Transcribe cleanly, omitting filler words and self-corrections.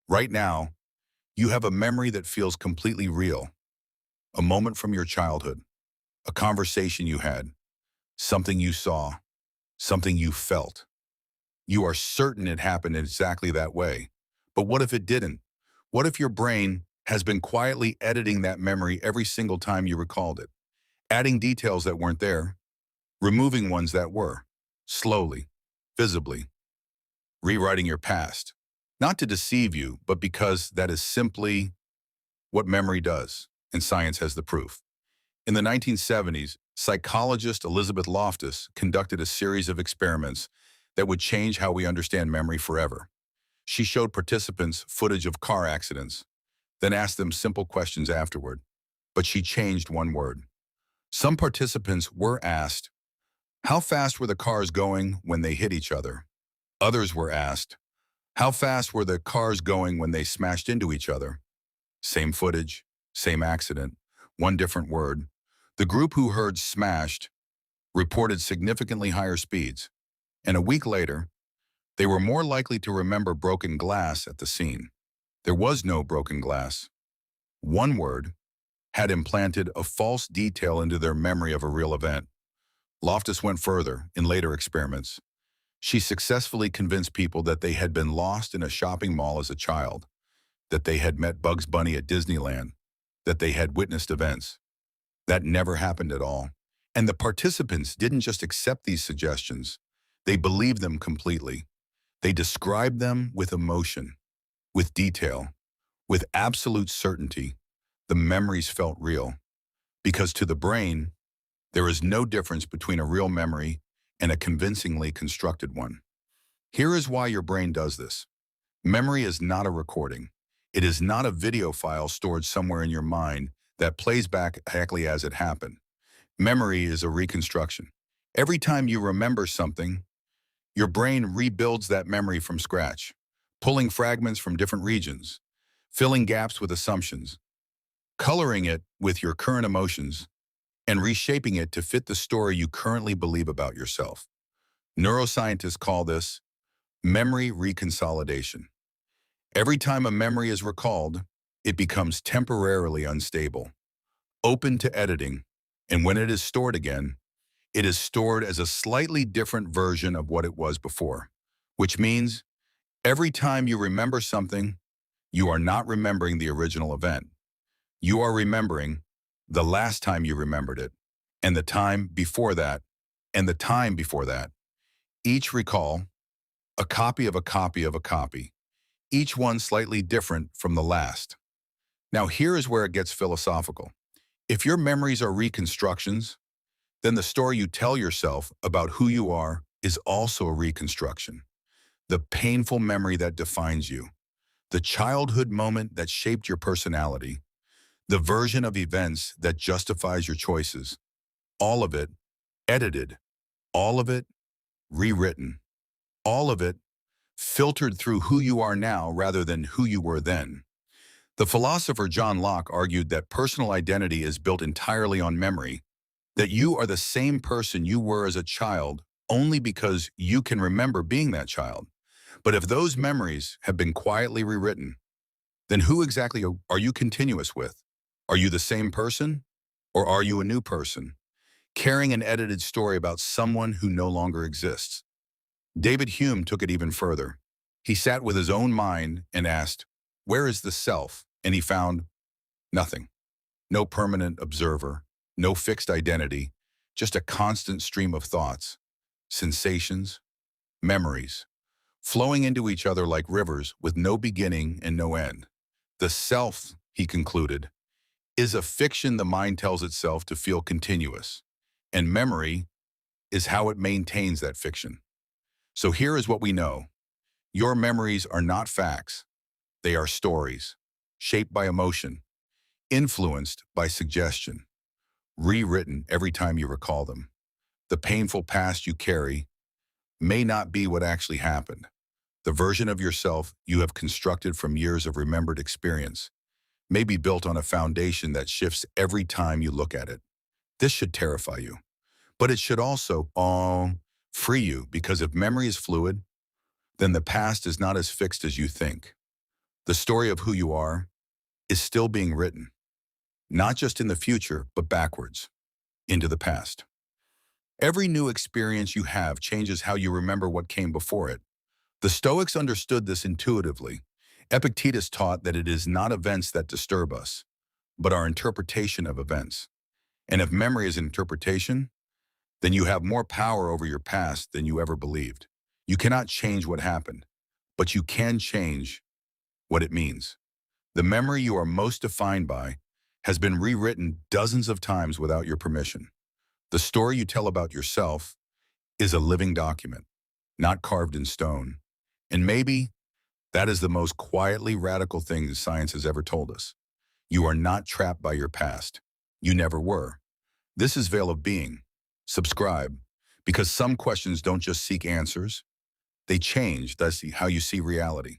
Right now, you have a memory that feels completely real, a moment from your childhood, a conversation you had, something you saw, something you felt. You are certain it happened exactly that way. But what if it didn't? What if your brain has been quietly editing that memory every single time you recalled it, adding details that weren't there, removing ones that were, slowly, visibly, rewriting your past? Not to deceive you, but because that is simply what memory does, and science has the proof. In the 1970s, psychologist Elizabeth Loftus conducted a series of experiments that would change how we understand memory forever. She showed participants footage of car accidents, then asked them simple questions afterward. But she changed one word. Some participants were asked, how fast were the cars going when they hit each other? Others were asked, how fast were the cars going when they smashed into each other? Same footage, same accident, one different word. The group who heard smashed reported significantly higher speeds, and a week later, they were more likely to remember broken glass at the scene. There was no broken glass. One word had implanted a false detail into their memory of a real event. Loftus went further in later experiments. She successfully convinced people that they had been lost in a shopping mall as a child, that they had met Bugs Bunny at Disneyland, that they had witnessed events. That never happened at all. And the participants didn't just accept these suggestions, they believed them completely. They described them with emotion, with detail, with absolute certainty. The memories felt real. Because to the brain, there is no difference between a real memory and a convincingly constructed one. Here is why your brain does this. Memory is not a recording. It is not a video file stored somewhere in your mind that plays back exactly as it happened. Memory is a reconstruction. Every time you remember something, your brain rebuilds that memory from scratch, pulling fragments from different regions, filling gaps with assumptions, coloring it with your current emotions, and reshaping it to fit the story you currently believe about yourself. Neuroscientists call this memory reconsolidation. Every time a memory is recalled, it becomes temporarily unstable, open to editing, and when it is stored again, it is stored as a slightly different version of what it was before, which means every time you remember something, you are not remembering the original event. You are remembering the last time you remembered it, and the time before that, and the time before that. Each recall, a copy of a copy of a copy, each one slightly different from the last. Now here is where it gets philosophical. If your memories are reconstructions, then the story you tell yourself about who you are is also a reconstruction. The painful memory that defines you, the childhood moment that shaped your personality, the version of events that justifies your choices, all of it edited, all of it rewritten, all of it filtered through who you are now rather than who you were then. The philosopher John Locke argued that personal identity is built entirely on memory, that you are the same person you were as a child only because you can remember being that child. But if those memories have been quietly rewritten, then who exactly are you continuous with? Are you the same person? Or are you a new person, carrying an edited story about someone who no longer exists? David Hume took it even further. He sat with his own mind and asked, where is the self? And he found nothing. No permanent observer, no fixed identity, just a constant stream of thoughts, sensations, memories, flowing into each other like rivers with no beginning and no end. The self, he concluded, is a fiction the mind tells itself to feel continuous, and memory is how it maintains that fiction. So here is what we know. Your memories are not facts. They are stories, shaped by emotion, influenced by suggestion, rewritten every time you recall them. The painful past you carry may not be what actually happened. The version of yourself you have constructed from years of remembered experience may be built on a foundation that shifts every time you look at it. This should terrify you, but it should also free you, because if memory is fluid, then the past is not as fixed as you think. The story of who you are is still being written, not just in the future, but backwards, into the past. Every new experience you have changes how you remember what came before it. The Stoics understood this intuitively. Epictetus taught that it is not events that disturb us, but our interpretation of events. And if memory is an interpretation, then you have more power over your past than you ever believed. You cannot change what happened, but you can change what it means. The memory you are most defined by has been rewritten dozens of times without your permission. The story you tell about yourself is a living document, not carved in stone. And maybe that is the most quietly radical thing that science has ever told us. You are not trapped by your past. You never were. This is Veil of Being. Subscribe, because some questions don't just seek answers, they change how you see reality.